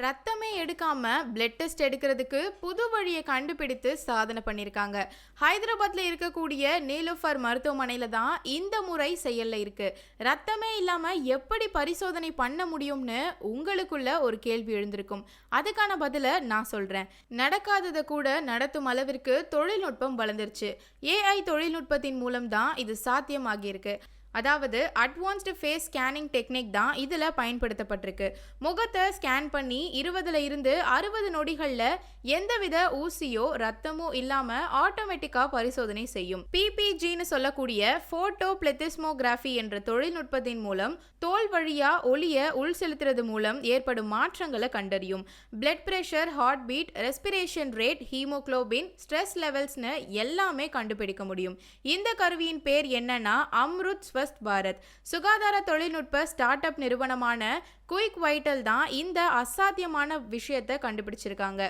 ரத்தமே எடுக்காம blood test எடுக்கிறதுக்கு புது வழியை கண்டுபிடித்து சாதனை பண்ணியிருக்காங்க. ஹைதராபாத்ல இருக்கக்கூடிய நீலோஃபர் மருத்துவமனையில தான் இந்த முறை செயல்ல இருக்கு. ரத்தமே இல்லாம எப்படி பரிசோதனை பண்ண முடியும்னு உங்களுக்குள்ள ஒரு கேள்வி எழுந்திருக்கும். அதுக்கான பதில நான் சொல்றேன். நடக்காததை கூட நடத்தும் அளவிற்கு தொழில்நுட்பம் வளர்ந்துருச்சு. ஏஐ தொழில்நுட்பத்தின் மூலம் தான் இது சாத்தியமாகியிருக்கு. அதாவது அட்வான்ஸ்டு ஃபேஸ் ஸ்கேனிங் டெக்னிக் தான் இதில் பயன்படுத்தப்பட்டிருக்கு. முகத்தை ஸ்கேன் பண்ணி 20ல இருந்து 60 நொடிகளில் எந்தவித ஊசியோ ரத்தமோ இல்லாமல் ஆட்டோமேட்டிக்காக பரிசோதனை செய்யும். பிபிஜின்னு சொல்லக்கூடிய ஃபோட்டோ பிளெத்திஸ்மோகிராஃபி என்ற தொழில்நுட்பத்தின் மூலம் தோல் வழியா ஒளியை உள் செலுத்துறது மூலம் ஏற்படும் மாற்றங்களை கண்டறியும். Blood pressure, heart beat, respiration rate, haemoglobin, stress லெவல்ஸ்னு எல்லாமே கண்டுபிடிக்க முடியும். இந்த கருவியின் பேர் என்னன்னா அம்ருத் ஸ்வஸ்த் பாரத். சுகாதார தொழில்நுட்ப ஸ்டார்ட் அப் நிறுவனமான குயிக் வைட்டல் தான் இந்த அசாத்தியமான விஷயத்தை கண்டுபிடிச்சிருக்காங்க.